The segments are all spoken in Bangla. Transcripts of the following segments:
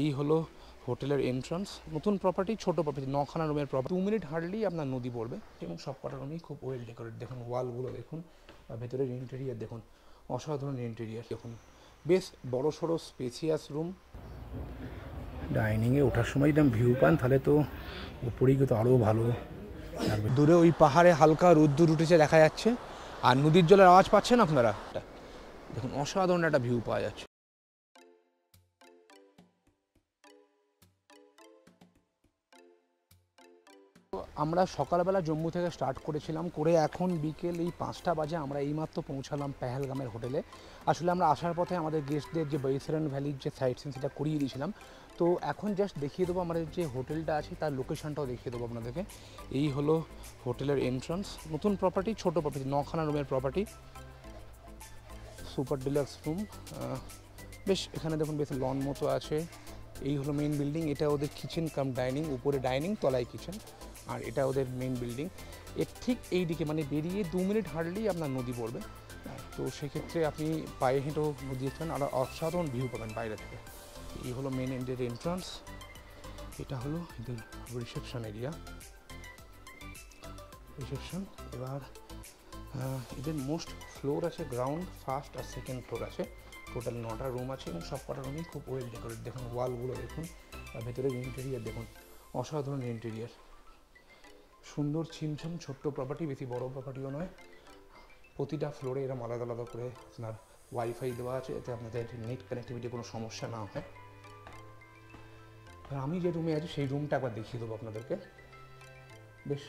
এই হলো হোটেলের এন্ট্রান্স। নতুন প্রপার্টি, ছোট প্রপার্টি, 9খানা রুমের প্রপার্টি। 2 মিনিট হার্ডলি আপনার নদী পড়বে এবং সব কটা রুমই খুব ওয়েল ডেকোরেট। দেখুন ওয়ালগুলো দেখুন, ভেতরের ইন্টেরিয়ার দেখুন, অসাধারণ ইন্টেরিয়ার দেখুন। বেশ বড় সড়ো স্পেসিয়াস রুম। ডাইনিংয়ে ওঠার সময় যদি ভিউ পান তাহলে তো উপরেই কিন্তু আরও ভালো লাগবে। দূরে ওই পাহাড়ে হালকা রোদ্দুর উঠেছে দেখা যাচ্ছে, আর নদীর জলের আওয়াজ পাচ্ছেন আপনারা। দেখুন অসাধারণ একটা ভিউ পাওয়া যাচ্ছে। আমরা সকালবেলা জম্মু থেকে স্টার্ট করেছিলাম, করে এখন বিকেল এই 5টা বাজে আমরা এইমাত্র পৌঁছালাম পেহেলগামের হোটেলে। আসলে আমরা আসার পথে আমাদের গেস্টদের যে বৈসরেন ভ্যালির যে সাইট সিন সেটা করিয়ে দিয়েছিলাম। তো এখন জাস্ট দেখিয়ে দেবো আমাদের যে হোটেলটা আছে তার লোকেশনটাও দেখিয়ে দেবো আপনাদেরকে। এই হলো হোটেলের এন্ট্রান্স। নতুন প্রপার্টি, ছোট প্রপার্টি, 9খানা রুমের প্রপার্টি, সুপার ডিলাক্স রুম। বেশ এখানে দেখুন বেশ লন মতো আছে। এই হলো মেইন বিল্ডিং, এটা ওদের কিচেন কাম ডাইনিং, উপরে ডাইনিং তলায় কিচেন, আর এটা ওদের মেইন বিল্ডিং। এর ঠিক এই দিকে মানে বেরিয়ে 2 মিনিট হার্ডলি আপনার নদী পড়বে। তো সেক্ষেত্রে আপনি পায়ে হেঁটেও নদী দেখবেন আর অসাধারণ ভিউ পাবেন বাইরে থেকে। এই হলো মেন এন্ডের এন্ট্রান্স, এটা হলো এদের রিসেপশন এরিয়া, রিসেপশন। এবার এদের মোস্ট ফ্লোর আছে গ্রাউন্ড, ফার্স্ট আর সেকেন্ড ফ্লোর আছে। টোটাল 9টা রুম আছে এবং সব কটা রুমই খুব ওয়েল ডেকোরেট। দেখুন ওয়ালগুলো দেখুন, আর ভেতরের ইন্টেরিয়ার দেখুন, অসাধারণ ইন্টেরিয়ার। সুন্দর ছিমছাম ছোট্ট প্রপার্টি, বেশি বড় প্রপার্টিও নয়। প্রতিটা ফ্লোরে এরকম আলাদা আলাদা করে আপনার ওয়াইফাই দেওয়া আছে, এতে আপনাদের নেট কানেক্টিভিটি কোনো সমস্যা না হয়। আর আমি যে রুমে আছি সেই রুমটা একবার দেখিয়ে দেবো আপনাদেরকে। বেশ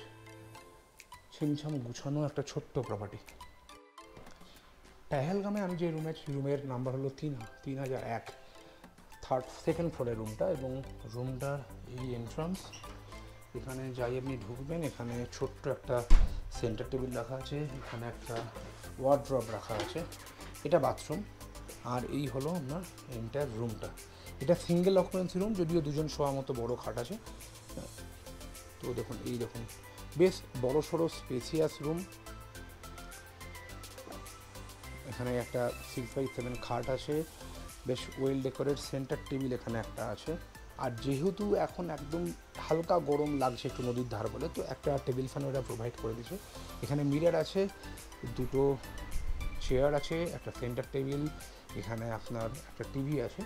ছিমছাম গুছানো একটা ছোট্ট প্রপার্টি। পেহেলগামে আমি যে রুমে আছি রুমের নাম্বার হলো 3001, সেকেন্ড ফ্লোরের রুমটা। এবং রুমটার এই এন্ট্রান্স, এখানে যাই আপনি ঢুকবেন, এখানে ছোট্ট একটা সেন্টার টেবিল রাখা আছে, এখানে একটা ওয়ার্ড্রপ রাখা আছে, এটা বাথরুম। আর এই হলো আপনার এন্টায়ার রুমটা। এটা সিঙ্গেল অকুপেন্সি রুম, যদিও দুজন শোয়া মতো বড় খাট আছে। তো দেখুন এই দেখুন বেশ বড় সড়ো স্পেসিয়াস রুম। এখানে একটা 6x7 খাট আছে, বেশ ওয়েল ডেকোরেট সেন্টার টেবিল এখানে একটা আছে। আর যেহেতু এখন একদম হালকা গরম লাগছে একটু নদীর ধার বলে, তো একটা টেবিল ফ্যান ওরা প্রোভাইড করে দিয়েছে। এখানে মিরর আছে, দুটো চেয়ার আছে, একটা সেন্টার টেবিল, এখানে আপনার একটা টিভি আছে।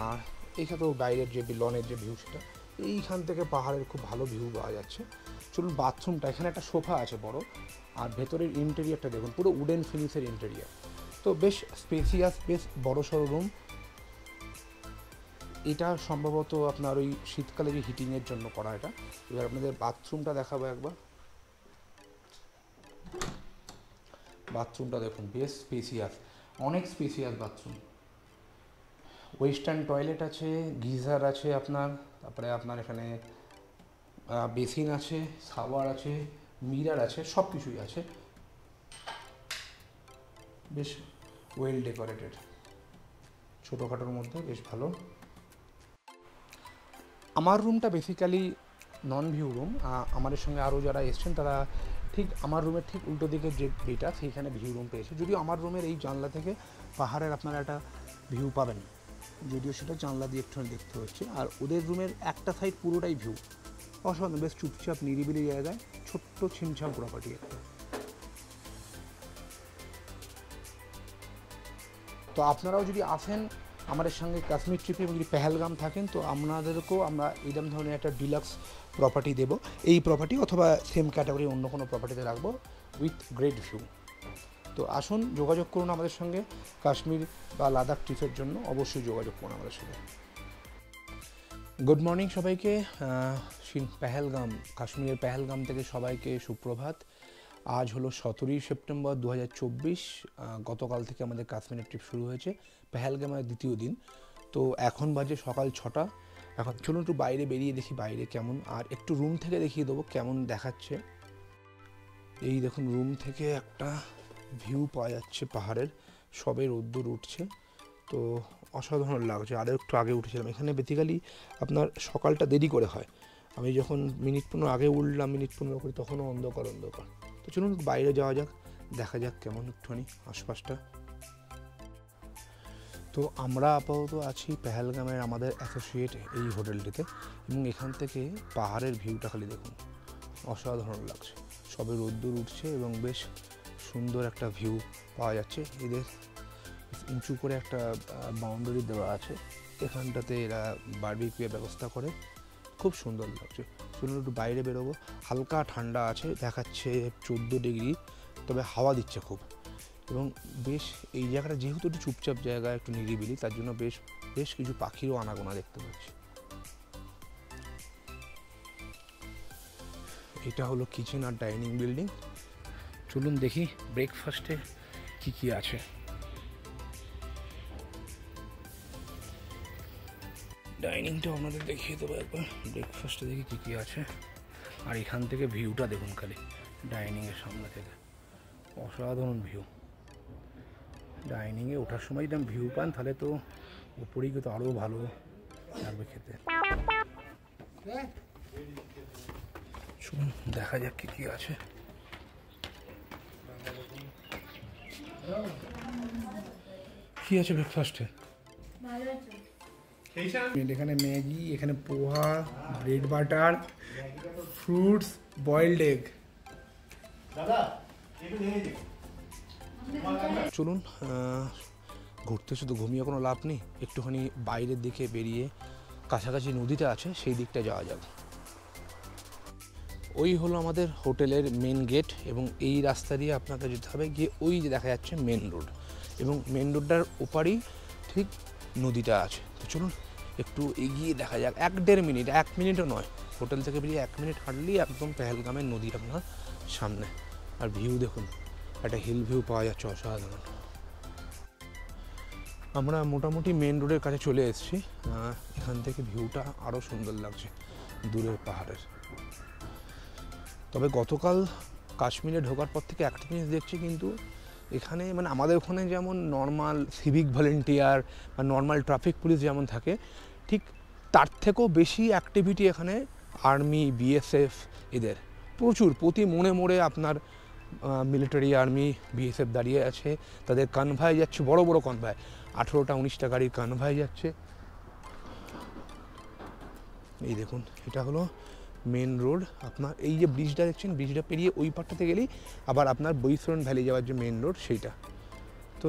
আর এইখানেও বাইরের যে লনের যে ভিউ সেটা, এইখান থেকে পাহাড়ের খুব ভালো ভিউ পাওয়া যাচ্ছে। চলুন বাথরুমটা, এখানে একটা সোফা আছে বড়, আর ভেতরের ইন্টেরিয়ারটা দেখুন পুরো উডেন ফিনিশের ইন্টেরিয়ার। তো বেশ স্পেসিয়াস, বেশ বড় সড়ো রুম। এটা সম্ভবত আপনার ওই শীতকালে যে হিটিংয়ের জন্য করা এটা। এবার আপনাদের বাথরুমটা দেখাবো একবার। বাথরুমটা দেখুন বেশ স্পেসিয়াস, অনেক স্পেসিয়াস বাথরুম। ওয়েস্টার্ন টয়লেট আছে, গিজার আছে আপনার, তারপরে আপনার এখানে বেসিন আছে, শাওয়ার আছে, মিরার আছে, সব কিছুই আছে। বেশ ওয়েল ডেকোরেটেড, ছোটোখাটোর মধ্যে বেশ ভালো। আমার রুমটা বেসিক্যালি নন ভিউ রুম। আমাদের সঙ্গে আরও যারা এসছেন তারা ঠিক আমার রুমের ঠিক উল্টো দিকের যে বেটা সেইখানে ভিউ রুম পেয়েছে। যদিও আমার রুমের এই জানলা থেকে পাহাড়ের আপনারা একটা ভিউ পাবেন, যদিও সেটা জানলা দিয়ে একটু দেখতে হচ্ছে। আর ওদের রুমের একটা সাইড পুরোটাই ভিউ, অসাধারণ, বেশ চুপচাপ নিরিবিলি জায়গায় ছোট্ট ছিমছাম প্রপার্টি একটা। তো আপনারাও যদি আসেন আমাদের সঙ্গে কাশ্মীর ট্রিপে এবং যদি পেহেলগাম থাকেন, তো আপনাদেরকেও আমরা এইরকম ধরনের একটা ডিলাক্স প্রপার্টি দেবো, এই প্রপার্টি অথবা সেম ক্যাটাগরি অন্য কোনো প্রপার্টিতে রাখবো উইথ গ্রেট ভিউ। তো আসুন, যোগাযোগ করুন আমাদের সঙ্গে কাশ্মীর বা লাদাখ ট্রিপের জন্য, অবশ্যই যোগাযোগ করুন আমাদের সঙ্গে। গুড মর্নিং সবাইকে। পেহেলগাম, কাশ্মীরের পেহেলগাম থেকে সবাইকে সুপ্রভাত। আজ হলো 17ই সেপ্টেম্বর 2024। গতকাল থেকে আমাদের কাশ্মীরের ট্রিপ শুরু হয়েছে, পেহেলগামের দ্বিতীয় দিন। তো এখন বাজে সকাল 6টা। এখন চলুন একটু বাইরে বেরিয়ে দেখি বাইরে কেমন, আর একটু রুম থেকে দেখিয়ে দেবো কেমন দেখাচ্ছে। এই দেখুন রুম থেকে একটা ভিউ পাওয়া যাচ্ছে পাহাড়ের, সবে রোদ্দুর উঠছে, তো অসাধারণ লাগছে। আরও একটু আগে উঠেছিলাম, এখানে বেসিক্যালি আপনার সকালটা দেরি করে হয়। আমি যখন মিনিট 15 আগে উঠলাম, মিনিট 15 করে, তখনও অন্ধকার অন্ধকার। তো চলুন বাইরে যাওয়া যাক, দেখা যাক কেমন একটুখানি আশপাশটা। তো আমরা আপাতত আছি পেহেলগামের আমাদের অ্যাসোসিয়েট এই হোটেলটিতে, এবং এখান থেকে পাহাড়ের ভিউটা খালি দেখুন, অসাধারণ লাগছে। সবে রোদ্দুর উঠছে এবং বেশ সুন্দর একটা ভিউ পাওয়া যাচ্ছে। এদের উঁচু করে একটা বাউন্ডারি দেওয়া আছে, এখানটাতে এরা বারবিকিউয়ের ব্যবস্থা করে, খুব সুন্দর লাগছে। চলুন একটু বাইরে বেরোবো। হালকা ঠান্ডা আছে, দেখাচ্ছে 14 ডিগ্রি, তবে হাওয়া দিচ্ছে খুব। এবং বেশ এই জায়গাটা যেহেতু একটু চুপচাপ জায়গা, একটু নিরিবিলি, তার জন্য বেশ কিছু পাখিরও আনাগোনা দেখতে পাচ্ছি। এটা হলো কিচেন আর ডাইনিং বিল্ডিং। চলুন দেখি ব্রেকফাস্টে কি কি আছে। ডাইনিংটা আপনাদের দেখিয়ে দেবো একবার, ব্রেকফাস্টে দেখি কী কী আছে। আর এখান থেকে ভিউটা দেখুন খালি, ডাইনিংয়ের সামনে থেকে অসাধারণ ভিউ। ডাইনিংয়ে ওঠার সময় যদি ভিউ পান তাহলে তো উপরেই কিন্তু আরও ভালো লাগবে খেতে। শুনুন দেখা যাক কী কী আছে। কি আছে ব্রেকফাস্টে? এখানে ম্যাগি, এখানে poha, bread butter, fruits, boiled egg. চলুন ঘুরতে শুধু ঘুমিয়ে কোনো লাভ নেই, একটুখানি বাইরের দিকে বেরিয়ে কাছাকাছি নদীটা আছে সেই দিকটা যাওয়া যাক। ওই হলো আমাদের হোটেলের মেন গেট, এবং এই রাস্তা দিয়ে আপনাকে যেতে হবে, গিয়ে ওই যে দেখা যাচ্ছে মেন রোড, এবং মেন রোডটার ওপারেই ঠিক নদীটা আছে। তো চলুন একটু এগিয়ে দেখা যাক। 1-1.5 মিনিট, 1 মিনিটও নয়, হোটেল থেকে বেরিয়ে 1 মিনিট হাঁটলেই একদম পেহেলগামের নদী আপনার সামনে। আর ভিউ দেখুন, একটা হিল ভিউ পাওয়া যাচ্ছে অসাধারণ। আমরা মোটামুটি মেন রোডের কাছে চলে এসেছি। এখান থেকে ভিউটা আরও সুন্দর লাগছে দূরের পাহাড়ের। তবে গতকাল কাশ্মীরে ঢোকার পর থেকে একটা জিনিস দেখছি, কিন্তু এখানে মানে আমাদের ওখানে যেমন নর্মাল সিভিক ভলেন্টিয়ার বা নর্মাল ট্রাফিক পুলিশ যেমন থাকে, ঠিক তার থেকেও বেশি অ্যাক্টিভিটি এখানে আর্মি, বিএসএফ, এদের প্রচুর। প্রতি মোড়ে আপনার মিলিটারি, আর্মি, বিএসএফ দাঁড়িয়ে আছে। তাদের কনভয় যাচ্ছে, বড় বড় কনভয়, 18টা 19টা গাড়ির কনভয় যাচ্ছে। এই দেখুন, এটা হলো মেন রোড। আপনার এই যে ব্রিজটা দেখছেন, ব্রিজটা পেরিয়ে ওই পাটটাতে গেলেই আবার আপনার বৈশরণ ভ্যালি যাওয়ার যে মেন রোড সেইটা। তো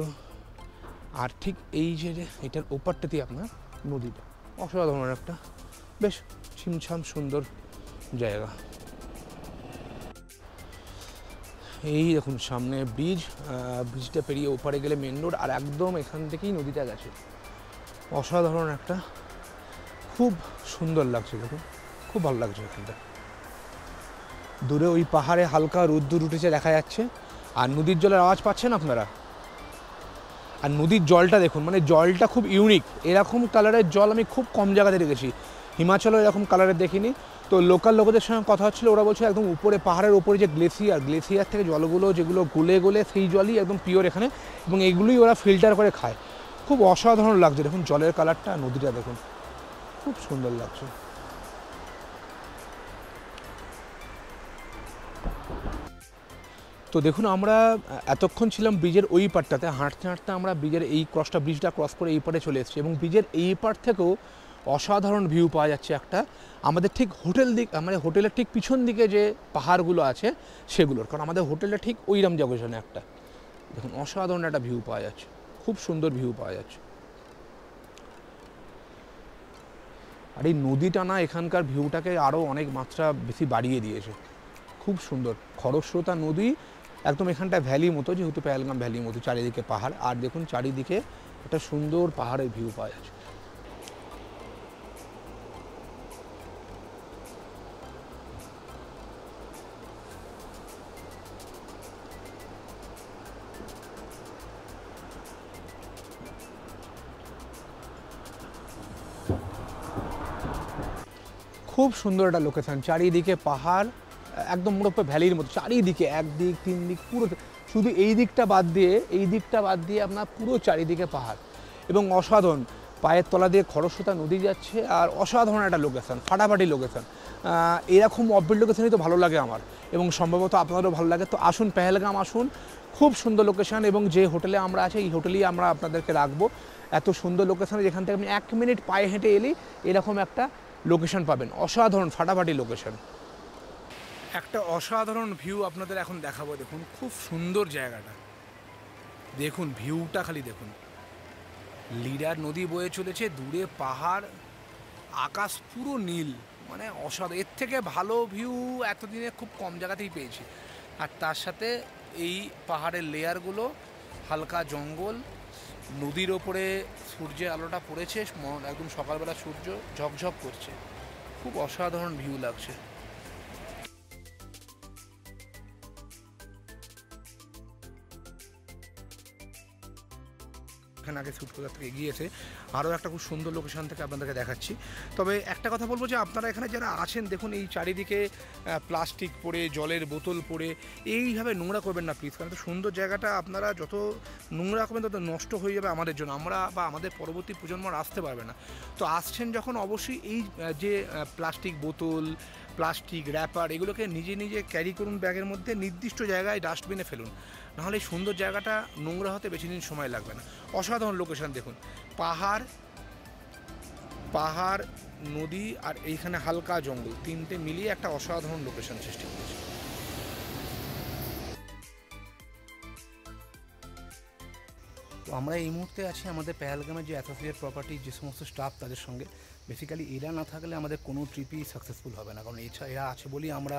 আর ঠিক এই যে এটার ওপারটাতেই আপনার নদীটা, অসাধারণ একটা বেশ ছিমছাম সুন্দর জায়গা। এই দেখুন সামনে ব্রিজ, ব্রিজটা পেরিয়ে ওপারে গেলে মেন রোড, আর একদম এখান থেকেই নদীটা গেছে। অসাধারণ একটা, খুব সুন্দর লাগছে দেখুন, খুব ভালো লাগছে এখানটা। দূরে ওই পাহাড়ে হালকা রোদ্দুর উঠেছে দেখা যাচ্ছে, আর নদীর জলের আওয়াজ পাচ্ছেন আপনারা। আর নদীর জলটা দেখুন, মানে জলটা খুব ইউনিক। এরকম কালারের জল আমি খুব কম জায়গাতে দেখেছি, হিমাচলেও এরকম কালারের দেখিনি। তো লোকাল লোকদের সঙ্গে কথা হচ্ছিলো, ওরা বলছে একদম উপরে পাহাড়ের উপরে যে গ্লেসিয়ার থেকে জলগুলো যেগুলো গলে সেই জলই একদম পিওর এখানে, এবং এইগুলোই ওরা ফিল্টার করে খায়। খুব অসাধারণ লাগছে দেখুন জলের কালারটা, নদীটা দেখুন খুব সুন্দর লাগছে। তো দেখুন আমরা এতক্ষণ ছিলাম ব্রিজের ওই পারটাতে, হাঁটতে হাঁটতে আমরা ব্রিজের এই ব্রিজটা ক্রস করে এই পারে চলে এসেছি, এবং ব্রিজের এই পার থেকেও অসাধারণ ভিউ পাওয়া যাচ্ছে একটা আমাদের ঠিক আমাদের হোটেলের ঠিক পিছন দিকে যে পাহাড়গুলো আছে সেগুলোর, কারণ আমাদের হোটেলটা ঠিক ওইরকম জায়গায় একটা দেখুন অসাধারণ একটা ভিউ পাওয়া যাচ্ছে, খুব সুন্দর ভিউ পাওয়া যাচ্ছে। আর এই নদীটা না এখানকার ভিউটাকে আরও অনেক মাত্রা বেশি বাড়িয়ে দিয়েছে, খুব সুন্দর খরস্রোতা নদী একদম। এখানটা ভ্যালি মতো, যেহেতু পেহেলগাম ভ্যালির মতো, চারিদিকে পাহাড়, আর দেখুন চারিদিকে একটা সুন্দর পাহাড়ের ভিউ পাওয়া যাচ্ছে। খুব সুন্দর একটা লোকেশান, চারিদিকে পাহাড়, একদম মোড়পে ভ্যালির মতো চারিদিকে, একদিক 3 দিক পুরো, শুধু এই দিকটা বাদ দিয়ে আপনার পুরো চারিদিকে পাহাড়, এবং অসাধারণ পায়ের তলা দিয়ে খরস্রোতা নদী যাচ্ছে, আর অসাধারণ একটা লোকেশান, ফাটাফাটি লোকেশান। এরকম অফবিট লোকেশানই তো ভালো লাগে আমার, এবং সম্ভবত আপনাদেরও ভালো লাগে। তো আসুন পেহেলগাম আসুন, খুব সুন্দর লোকেশান, এবং যে হোটেলে আমরা আছি এই হোটেলেই আমরা আপনাদেরকে রাখবো। এত সুন্দর লোকেশানে, যেখান থেকে আপনি 1 মিনিট পায়ে হেঁটে এলেই এরকম একটা লোকেশন পাবেন। অসাধারণ ফাটাফাটি লোকেশন, একটা অসাধারণ ভিউ আপনাদের এখন দেখাবো। দেখুন খুব সুন্দর জায়গাটা, দেখুন ভিউটা খালি দেখুন। লিডার নদী বয়ে চলেছে, দূরে পাহাড়, আকাশ পুরো নীল, মানে অসাধারণ। এর থেকে ভালো ভিউ এতদিনে খুব কম জায়গাতেই পেয়েছি। আর তার সাথে এই পাহাড়ের লেয়ারগুলো, হালকা জঙ্গল, নদীর ওপরে সূর্যের আলোটা পড়েছে, একদম সকালবেলা সূর্য ঝকঝক করছে, খুব অসাধারণ ভিউ লাগছে। এখানে আগে শ্যুট করার থেকে এগিয়েছে, আরও একটা খুব সুন্দর লোকেশন থেকে আপনাদেরকে দেখাচ্ছি। তবে একটা কথা বলবো যে আপনারা এখানে যারা আছেন, দেখুন এই চারিদিকে প্লাস্টিক পড়ে, জলের বোতল পড়ে, এইভাবে নোংরা করবেন না প্লিজ। কারণ তো সুন্দর জায়গাটা আপনারা যত নোংরা করবেন তত নষ্ট হয়ে যাবে আমাদের জন্য, আমরা বা আমাদের পরবর্তী প্রজন্মরা আসতে পারবে না। তো আসছেন যখন অবশ্যই এই যে প্লাস্টিক বোতল, প্লাস্টিক র্যাপার, এগুলোকে নিজে নিজে ক্যারি করুন ব্যাগের মধ্যে, নির্দিষ্ট জায়গায় ডাস্টবিনে ফেলুন, নাহলে এই সুন্দর জায়গাটা নোংরা হতে বেশি দিন সময় লাগবে না। অসাধারণ লোকেশন দেখুন, পাহাড়, পাহাড়, নদী আর এইখানে হালকা জঙ্গল, তিনটে মিলিয়ে একটা অসাধারণ লোকেশন সৃষ্টি করেছে। তো আমরা এই মুহূর্তে আছি আমাদের পেহেলগামের যে অ্যাসোসিয়েট প্রপার্টি যে সমস্ত স্টাফ, তাদের সঙ্গে। বেসিক্যালি এরা না থাকলে আমাদের কোনো ট্রিপই সাকসেসফুল হবে না, কারণ এরা আছে বলেই আমরা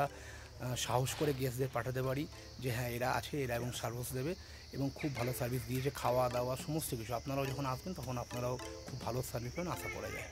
সাহস করে গেস্টদের পাঠাতে পারি যে হ্যাঁ এরা আছে, এরা এবং সার্ভিস দেবে, এবং খুব ভালো সার্ভিস দিয়েছে, খাওয়া দাওয়া সমস্ত কিছু। আপনারাও যখন আসবেন তখন আপনারাও খুব ভালো সার্ভিস পাবেন, আশা করা যায়।